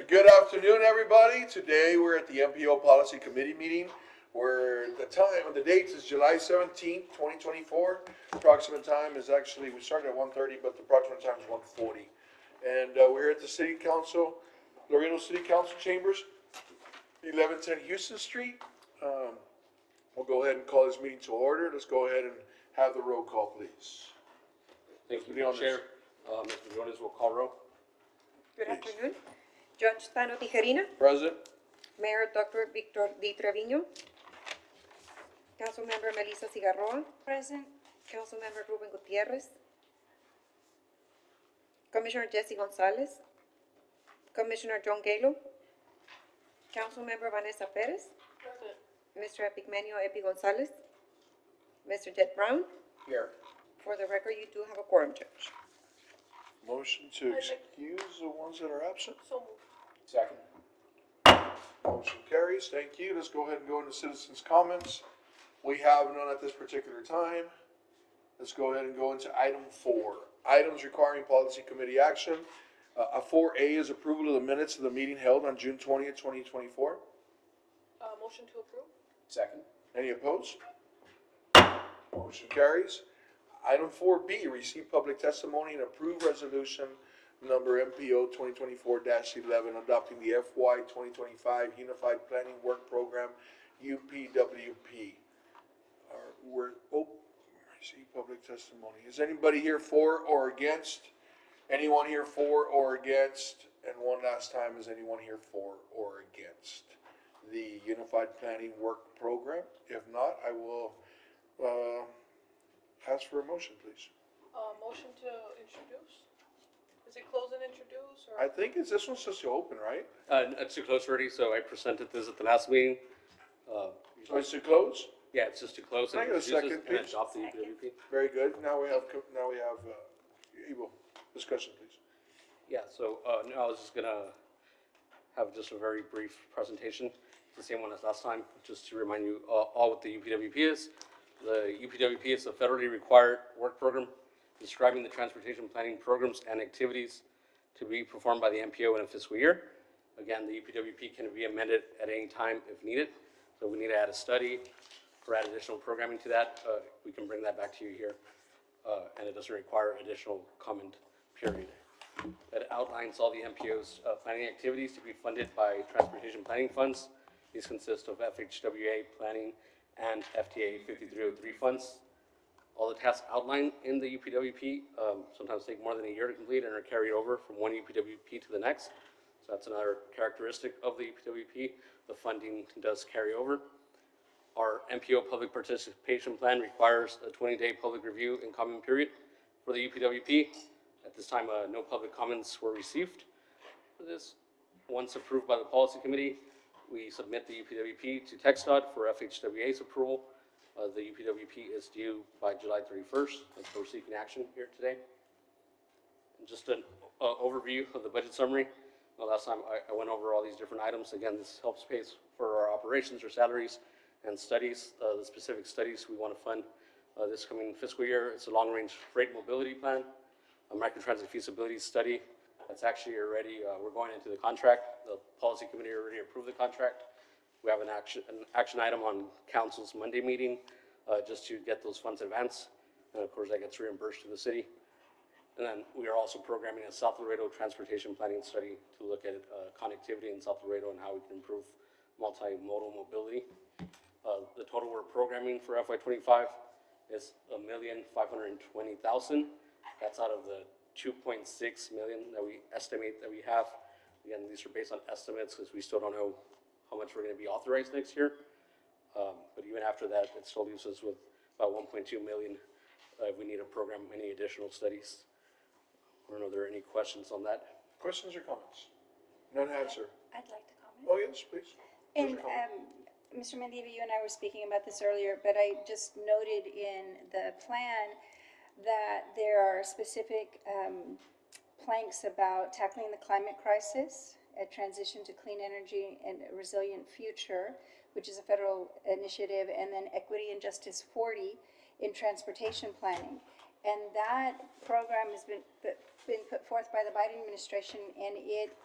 Good afternoon, everybody. Today we're at the MPO Policy Committee meeting where the date is July 17th, 2024. Approximate time is actually, we started at 1:30, but the approximate time is 1:40. And we're at the City Council, Laredo City Council Chambers, 1110 Houston Street. We'll go ahead and call this meeting to order. Let's go ahead and have the roll call, please. Thank you, Chair. Mr. Jones will call roll. Good afternoon. Judge Tano Tijerina, Present. Mayor Dr. Victor D. Trevino, Councilmember Melissa Cigarroa, present, Councilmember Ruben Gutierrez, Commissioner Jesse Gonzalez, Commissioner John Galo, Councilmember Vanessa Perez, present, Mr. Epigmenio Epi Gonzalez, Mr. Jed Brown. Here. For the record, you do have a quorum, Judge. Motion to excuse the ones that are absent. So moved. Second. Motion carries. Thank you. Let's go ahead and go into citizens' comments. We have none at this particular time. Let's go ahead and go into item 4. Items requiring policy committee action. 4A is approval of the minutes of the meeting held on June 20th, 2024. Motion to approve. Second. Any opposed? Motion carries. Item 4B, receive public testimony and approve resolution number MPO 2024-11 adopting the FY 2025 Unified Planning Work Program, UPWP. Receive public testimony. Is anybody here for or against? Anyone here for or against? And one last time, is anyone here for or against the Unified Planning Work Program? If not, I will ask for a motion, please. Motion to introduce? Is it close and introduce, or? I think this one's just to open, right? It's too close already, so I presented this at the last meeting. So it's to close? Yeah, it's just to close Can I and get a introduce second, it and please? adopt the UPWP. Very good. Now we have Evo, discussion, please. Yeah, so no, I was just gonna have just a very brief presentation, the same one as last time, just to remind you all what the UPWP is. The UPWP is a federally required work program describing the transportation planning programs and activities to be performed by the MPO in a fiscal year. Again, the UPWP can be amended at any time if needed. So if we need to add a study or add additional programming to that, we can bring that back to you here. And it doesn't require additional comment period. That outlines all the MPO's planning activities to be funded by transportation planning funds. These consist of FHWA planning and FTA 5303 funds. All the tasks outlined in the UPWP sometimes take more than a year to complete and are carried over from one UPWP to the next. So that's another characteristic of the UPWP. The funding does carry over. Our MPO public participation plan requires a 20-day public review and comment period for the UPWP. At this time, no public comments were received for this. Once approved by the policy committee, we submit the UPWP to TxDOT for FHWA's approval. The UPWP is due by July 31st, and so we're seeking action here today. And just an overview of the budget summary. Last time I went over all these different items. Again, this helps pay for our operations or salaries and studies, the specific studies we want to fund this coming fiscal year. It's a long-range freight mobility plan, a microtransit feasibility study. That's actually already, we're going into the contract. The policy committee already approved the contract. We have an action item on council's Monday meeting just to get those funds advanced. And of course that gets reimbursed to the city. And then we are also programming a South Laredo transportation planning study to look at connectivity in South Laredo and how we can improve multimodal mobility. The total we're programming for FY25 is $1,520,000. That's out of the 2.6 million that we estimate that we have. Again, these are based on estimates because we still don't know how much we're going to be authorized next year. But even after that, it still leaves us with about 1.2 million if we need to program any additional studies. I don't know if there are any questions on that. Questions or comments? None answer. I'd like to comment. Oh, yes, please. And Mr. Mendiva, you and I were speaking about this earlier, but I just noted in the plan that there are specific planks about tackling the climate crisis, a transition to clean energy and a resilient future, which is a federal initiative, and then Equity and Justice 40 in transportation planning. And that program has been put forth by the Biden administration, and it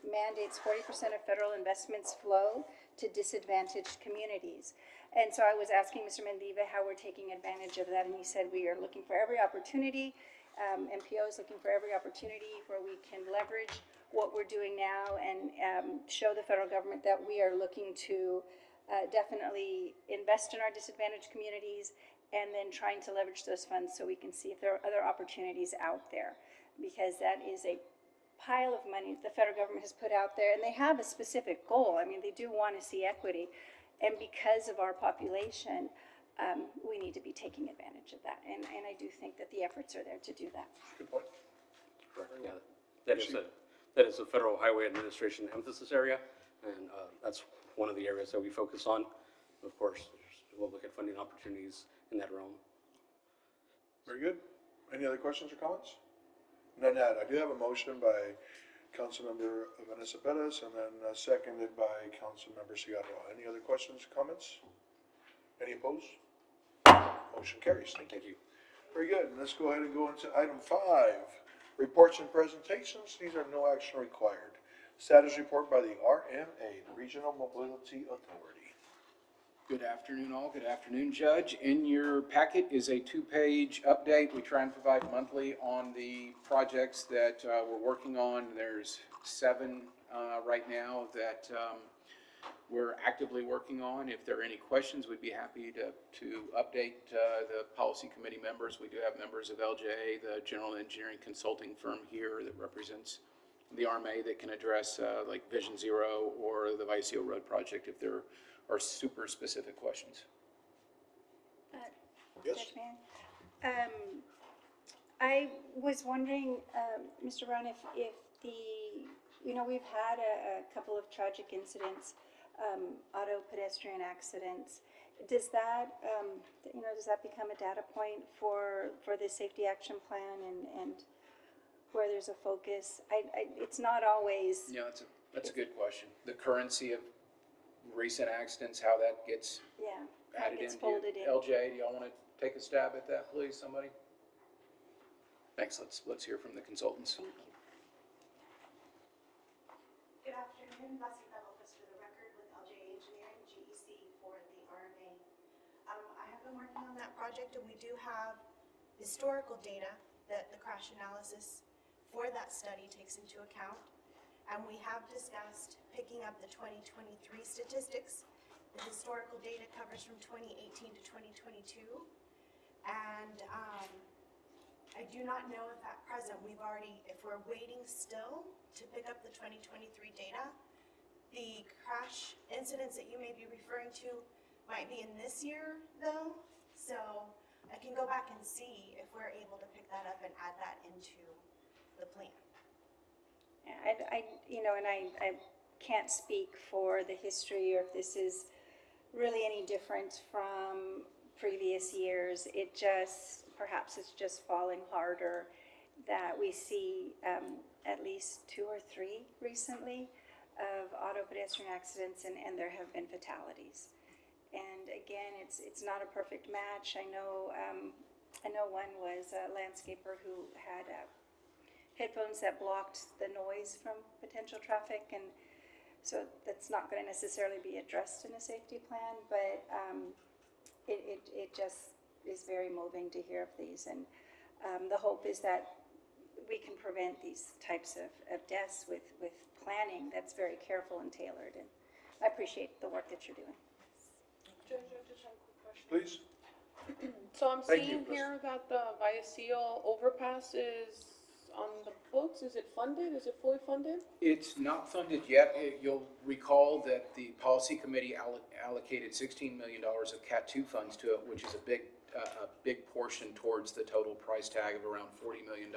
mandates 40% of federal investments flow to disadvantaged communities. And so I was asking Mr. Mendiva how we're taking advantage of that, and he said we are looking for every opportunity. MPO is looking for every opportunity where we can leverage what we're doing now and show the federal government that we are looking to definitely invest in our disadvantaged communities, and then trying to leverage those funds so we can see if there are other opportunities out there, because that is a pile of money the federal government has put out there, and they have a specific goal. I mean, they do want to see equity, and because of our population, we need to be taking advantage of that, and I do think that the efforts are there to do that. Good point. Correct, yeah. That is a Federal Highway Administration emphasis area, and that's one of the areas that we focus on. Of course, we'll look at funding opportunities in that realm. Very good. Any other questions or comments? None had. I do have a motion by Councilmember Vanessa Perez and then seconded by Councilmember Cigarroa. Any other questions, comments? Any opposed? Motion carries. Thank you. Thank you. Very good. Let's go ahead and go into item 5. Reports and presentations. These are no action required. Status report by the RMA, the Regional Mobility Authority. Good afternoon, all. Good afternoon, Judge. In your packet is a 2-page update. We try and provide monthly on the projects that we're working on. There's 7 right now that we're actively working on. If there are any questions, we'd be happy to update the policy committee members. We do have members of LJA, the general engineering consulting firm here that represents the RMA, that can address like Vision Zero or the Vicio Road project if there are super specific questions. Yes. Judge Mann? I was wondering, Mr. Brown, if we've had a couple of tragic incidents, auto pedestrian accidents. Does that, does that become a data point for the safety action plan and where there's a focus? It's not always. Yeah, that's a good question. The currency of recent accidents, how that gets added It's into folded in. LJ, do y'all want to take a stab at that, please, somebody? Thanks. Let's hear from the consultants. Thank you. Good afternoon, Blasita Lopez for the record with LJ Engineering, GEC for the RMA. I have been working on that project, and we do have historical data that the crash analysis for that study takes into account. And we have discussed picking up the 2023 statistics. The historical data covers from 2018 to 2022. And I do not know if at present if we're waiting still to pick up the 2023 data, the crash incidents that you may be referring to might be in this year though. So I can go back and see if we're able to pick that up and add that into the plan. I can't speak for the history or if this is really any different from previous years. Perhaps it's just falling harder that we see at least 2 or 3 recently of auto pedestrian accidents, and there have been fatalities. And again, it's not a perfect match. I know one was a landscaper who had headphones that blocked the noise from potential traffic, and so that's not going to necessarily be addressed in a safety plan, but it just is very moving to hear of these, and the hope is that we can prevent these types of deaths with planning that's very careful and tailored, and I appreciate the work that you're doing. Judge, I just have a quick question. Please. So I'm Thank you, seeing here that the Viacio overpass is on the books. Is it funded? Is it fully funded? It's not funded yet. You'll recall that the policy committee allocated $16 million of CAT 2 funds to it, which is a big portion towards the total price tag of around $40 million.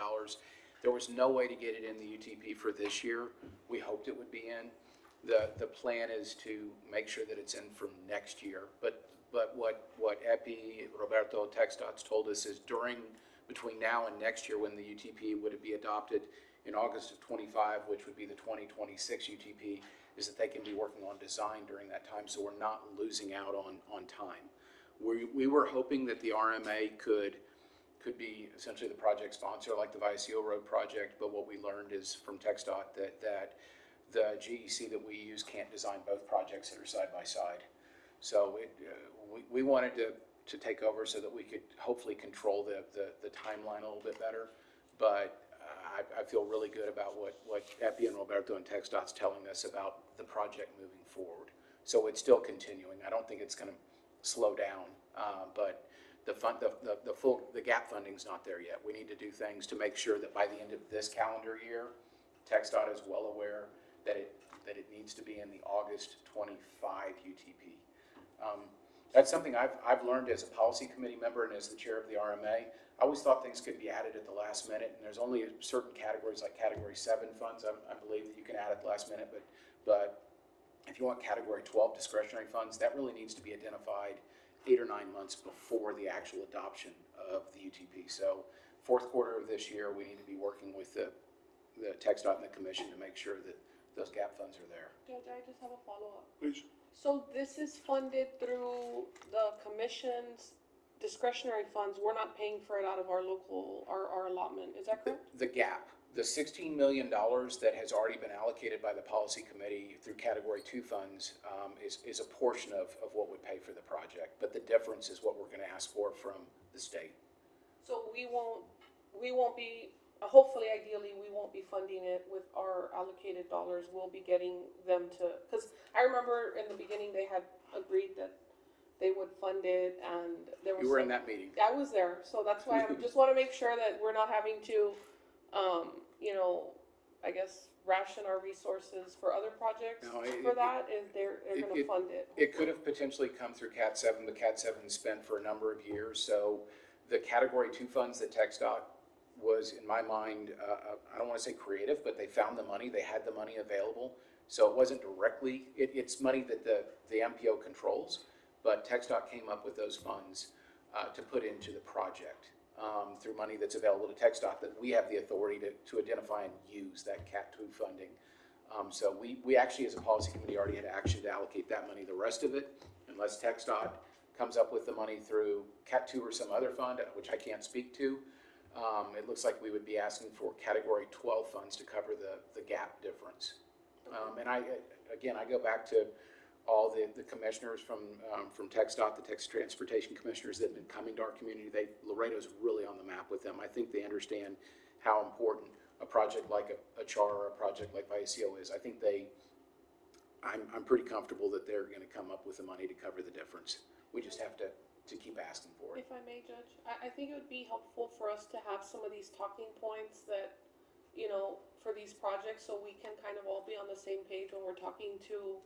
There was no way to get it in the UTP for this year. We hoped it would be in. The plan is to make sure that it's in for next year. But what EPI, Roberto TxDOT's told us is between now and next year, when the UTP would be adopted in August of 25, which would be the 2026 UTP, is that they can be working on design during that time, so we're not losing out on time. We were hoping that the RMA could could be essentially the project sponsor, like the Viacio Road project, but what we learned is from TxDOT that the GEC that we use can't design both projects that are side by side. So we wanted to take over so that we could hopefully control the timeline a little bit better. But I feel really good about what Epi and Roberto and TxDOT's telling us about the project moving forward. So it's still continuing. I don't think it's going to slow down, but the gap funding's not there yet. We need to do things to make sure that by the end of this calendar year, TxDOT is well aware that it needs to be in the August 25 UTP. That's something I've learned as a policy committee member and as the chair of the RMA. I always thought things could be added at the last minute, and there's only certain categories like Category 7 funds, I believe, that you can add at the last minute, but if you want Category 12 discretionary funds, that really needs to be identified 8 or 9 months before the actual adoption of the UTP. So fourth quarter of this year, we need to be working with the TxDOT and the commission to make sure that those gap funds are there. Judge, I just have a follow-up. Please. So this is funded through the commission's discretionary funds. We're not paying for it out of our local, our allotment. Is that correct? The gap, the $16 million that has already been allocated by the policy committee through Category 2 funds is a portion of what would pay for the project. But the difference is what we're going to ask for from the state. So we won't be, hopefully, ideally, we won't be funding it with our allocated dollars. We'll be getting them to, because I remember in the beginning, they had agreed that they would fund it, and there was. You were in that meeting. I was there, so that's why I just want to make sure that we're not having to, I guess, ration our resources for other projects No, for that, and they're going to fund it. It could have potentially come through Cat 7, but Cat 7 is spent for a number of years. So the Category 2 funds that TxDOT was, in my mind, I don't want to say creative, but they found the money, they had the money available. So it wasn't directly, it's money that the MPO controls, but TxDOT came up with those funds to put into the project through money that's available to TxDOT that we have the authority to identify and use that Cat 2 funding. So we actually, as a policy committee, already had action to allocate that money. The rest of it, unless TxDOT comes up with the money through Cat 2 or some other fund, which I can't speak to, it looks like we would be asking for Category 12 funds to cover the gap difference. And I go back to all the commissioners from TxDOT, the Texas Transportation Commissioners that have been coming to our community. Laredo's really on the map with them. I think they understand how important a project like a CHAR or a project like Viacio is. I think I'm pretty comfortable that they're going to come up with the money to cover the difference. We just have to keep asking for it. If I may, Judge, I think it would be helpful for us to have some of these talking points that, for these projects, so we can kind of all be on the same page when we're talking to,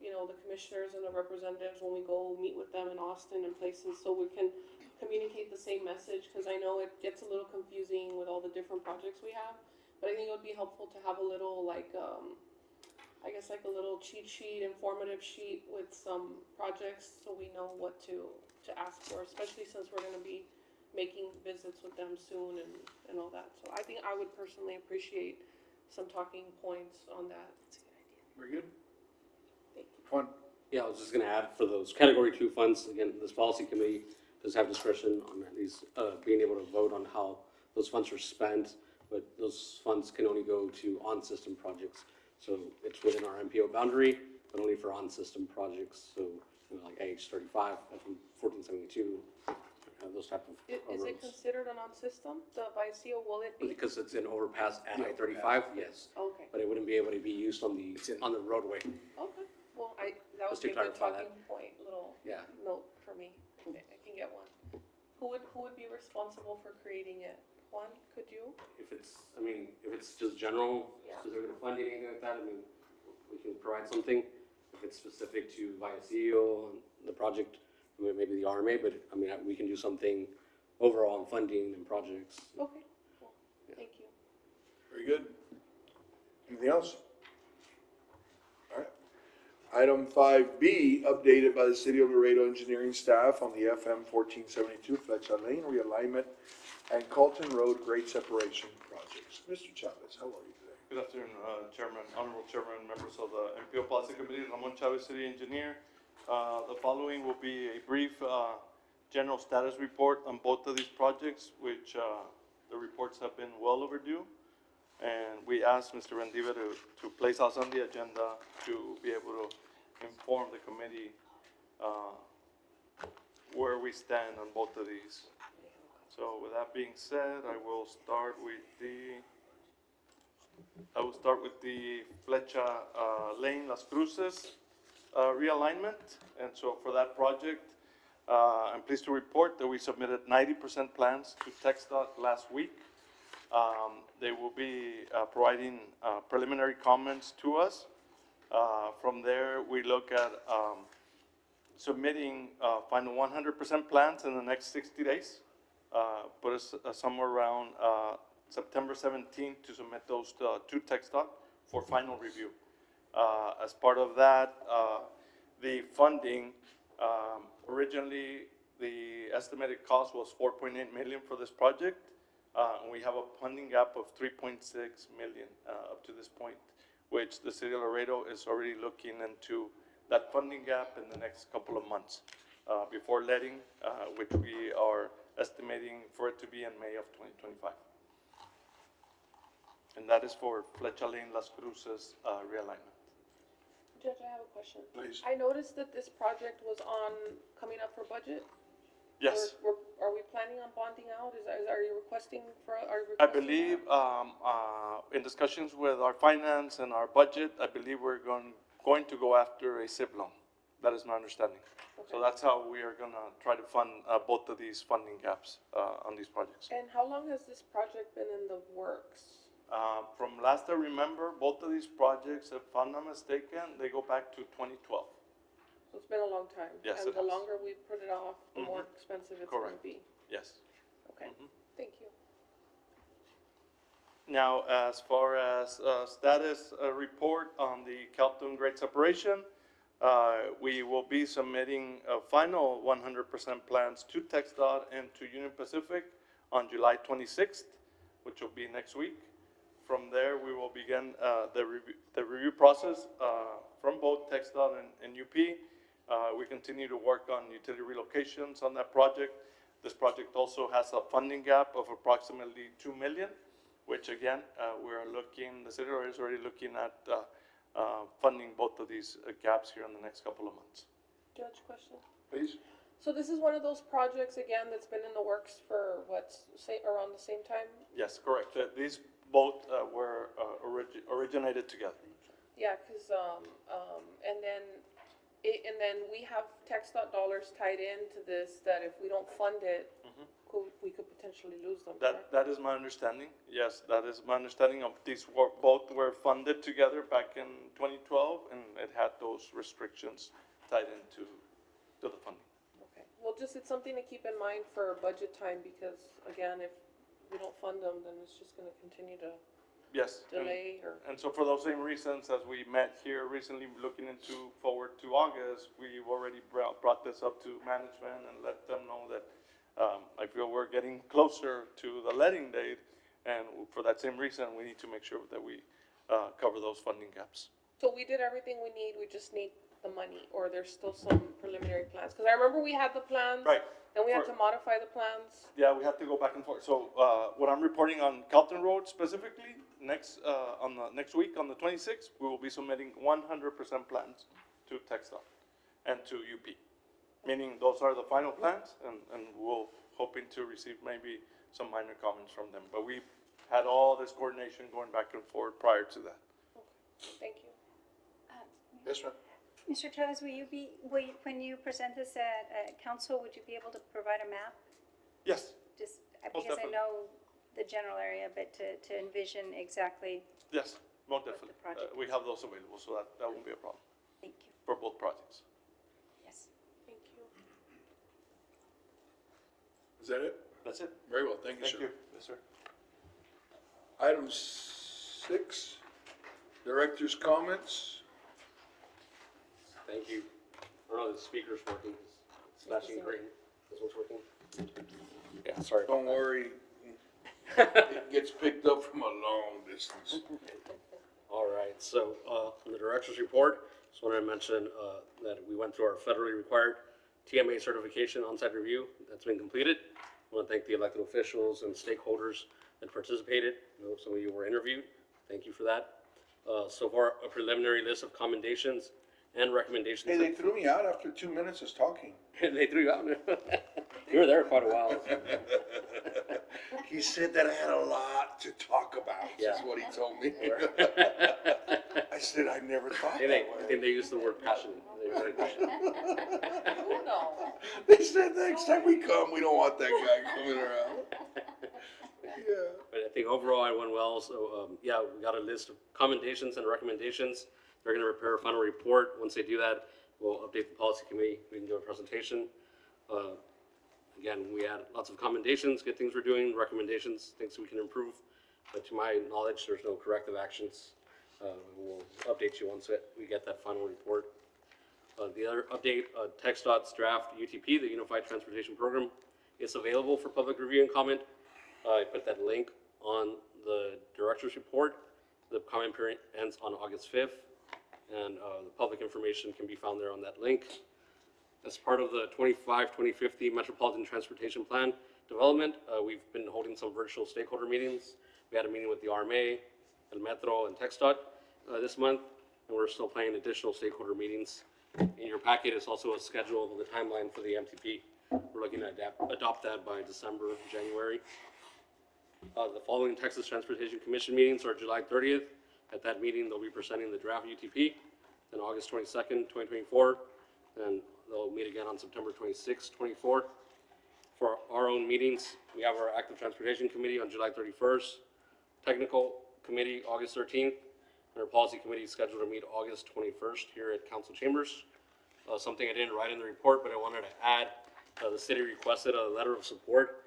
the commissioners and the representatives when we go meet with them in Austin and places, so we can communicate the same message, because I know it gets a little confusing with all the different projects we have, but I think it would be helpful to have a little, I guess like a little cheat sheet, informative sheet with some projects, so we know what to ask for, especially since we're going to be making visits with them soon and all that. So I think I would personally appreciate some talking points on that. That's a good idea. Very good. Thank you. Fun. Yeah, I was just gonna add for those Category 2 funds, again, this policy committee does have discretion on at least being able to vote on how those funds are spent, but those funds can only go to on-system projects. So it's within our MPO boundary, but only for on-system projects. So like AH-35, from 1472, those type of Is roads. it considered a non-system, the Viacio, will it be? Because it's an overpass at The I-35, yes, Okay, but it wouldn't be able to be used on the roadway. okay, well, that would Just to be a good clarify that. talking point, little Yeah. note for me. I can get one. Who would be responsible for creating it? Juan, could you? If it's just general, Yeah. specific funding, anything like that, we can provide something. If it's specific to Viacio and the project, maybe the RMA, but we can do something overall on funding and projects. Okay, well, thank you. Very good. Anything else? All right. Item 5B, updated by the City of Laredo engineering staff on the FM 1472 Fletcher Lane realignment and Colton Road grade separation projects. Mr. Chavez, how are you today? Good afternoon, Chairman, Honorable Chairman, members of the MPO Policy Committee, Ramon Chavez, City Engineer. The following will be a brief general status report on both of these projects, which the reports have been well overdue. And we asked Mr. Rendiva to place us on the agenda to be able to inform the committee where we stand on both of these. So with that being said, I will start with the Flecha Lane, Las Cruces realignment. And so for that project, I'm pleased to report that we submitted 90% plans to TxDOT last week. They will be providing preliminary comments to us. From there, we look at submitting final 100% plans in the next 60 days. Put us somewhere around September 17th to submit those to TxDOT for final review. As part of that, the funding, originally the estimated cost was 4.8 million for this project. And we have a funding gap of 3.6 million up to this point, which the city of Laredo is already looking into that funding gap in the next couple of months before letting, which we are estimating for it to be in May of 2025. And that is for Flecha Lane, Las Cruces realignment. Judge, I have a question. Please. I noticed that this project was coming up for budget. Yes. Are we planning on bonding out? Are you requesting for, I believe, in discussions with our finance and our budget, I believe we're going to go after a SIP loan. That is my understanding. So that's how we are gonna try to fund, both of these funding gaps, on these projects. And how long has this project been in the works? From last I remember, both of these projects, if I'm not mistaken, they go back to 2012. So it's been a long time. Yes, it And the has. longer we put it off, the more expensive it's gonna Correct. be. Yes. Okay, thank you. Now, as far as status report on the Calton grade separation, we will be submitting a final 100% plans to TxDOT and to Union Pacific on July 26th, which will be next week. From there, we will begin the review process from both TxDOT and UP. We continue to work on utility relocations on that project. This project also has a funding gap of approximately 2 million, which again, the city is already looking at funding both of these gaps here in the next couple of months. Judge, question? Please. So this is one of those projects, again, that's been in the works for around the same time? Yes, correct. These both were originated together. Yeah, cause, and then we have TxDOT dollars tied into this, that if we don't fund it, we could potentially lose them, correct? That is my understanding. Yes, that is my understanding of these both were funded together back in 2012, and it had those restrictions tied into the funding. Okay, well, it's something to keep in mind for budget time, because again, if we don't fund them, then it's just gonna continue to Yes. delay or. And so for those same reasons, as we met here recently, looking forward to August, we've already brought this up to management and let them know that I feel we're getting closer to the letting date, and for that same reason, we need to make sure that we cover those funding gaps. So we did everything we need, we just need the money, or there's still some preliminary plans? Because I remember we had the plans. Right. Then we had to modify the plans. Yeah, we have to go back and forth. So what I'm reporting on Calton Road specifically, next week, on the 26th, we will be submitting 100% plans to TxDOT and to UP. Meaning those are the final plans, and we'll hoping to receive maybe some minor comments from them. But we had all this coordination going back and forth prior to that. Okay, thank you. Yes, ma'am. Mr. Chavez, when you present this at council, would you be able to provide a map? Yes, Just, Most because I definitely. know the general area, but to envision exactly, yes, most the definitely. project We have those available, so that won't be a problem thank you, for both projects. yes. Thank you. Is that it? That's it. Very well, thank you, sir. Thank you. Yes, sir. Item 6, director's comments. Thank you. I don't know, the speaker's working. It's flashing green. This one's working? Yeah, sorry about Don't that. worry, it gets picked up from a long distance. All right, so, in the director's report, just wanted to mention, that we went through our federally required TMA certification on-site review that's been completed. I want to thank the elected officials and stakeholders that participated. I know some of you were interviewed. Thank you for that. So far, a preliminary list of commendations and recommendations. Hey, they threw me out after 2 minutes of talking. They threw you out. You were there quite a while. He said that I had a lot to talk about, Yeah. is what he told me. I said, I never thought I that think way. they used the word passionate. They were very passionate. Who knows? They said next time we come, we don't want that guy coming around. Yeah. But I think overall it went well. So, yeah, we got a list of commendations and recommendations. They're going to prepare a final report. Once they do that, we'll update the policy committee. We can do a presentation. Again, we had lots of commendations, good things we're doing, recommendations, things we can improve. But to my knowledge, there's no corrective actions. We'll update you once we get that final report. The other update, TxDOT's draft UTP, the Unified Transportation Program, is available for public review and comment. I put that link on the director's report. The comment period ends on August 5th, and the public information can be found there on that link. As part of the 2050 Metropolitan Transportation Plan development, we've been holding some virtual stakeholder meetings. We had a meeting with the RMA, El Metro, and TxDOT this month, and we're still planning additional stakeholder meetings. In your packet is also a schedule of the timeline for the MTP. We're looking to adopt that by December, January. The following Texas Transportation Commission meetings are July 30th. At that meeting, they'll be presenting the draft UTP. Then August 22nd, 2024, and they'll meet again on September 26th, 24. For our own meetings, we have our Active Transportation Committee on July 31st, Technical Committee August 13th, and our Policy Committee is scheduled to meet August 21st here at Council Chambers. Something I didn't write in the report, but I wanted to add, the city requested a letter of support.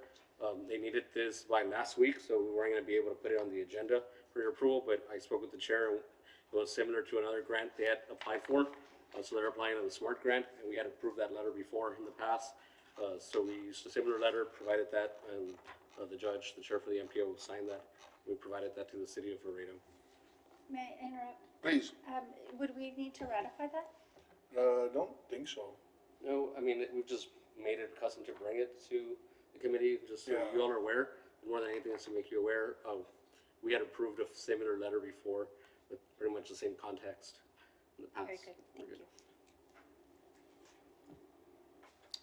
They needed this by last week, so we weren't going to be able to put it on the agenda for your approval, but I spoke with the chair, and it was similar to another grant they had applied for. So they're applying on the SMART grant, and we had approved that letter before in the past. So we used a similar letter, provided that, and the judge, the chair for the MPO, signed that. We provided that to the city of Laredo. May I interrupt? Please. Would we need to ratify that? Don't think so. No, I mean, we've just made it custom to bring it to the committee, just so Yeah. you all are aware. More than anything, is to make you aware of, we had approved a similar letter before with pretty much the same context in the past. Very good. We're good.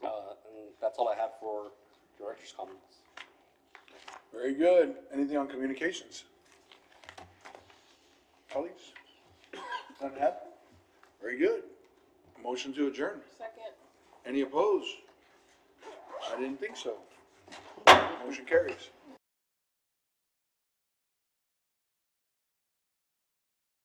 And that's all I have for director's comments. Very good. Anything on communications? Colleagues? None have? Very good. Motion to adjourn. Second. Any opposed? I didn't think so. Motion carries.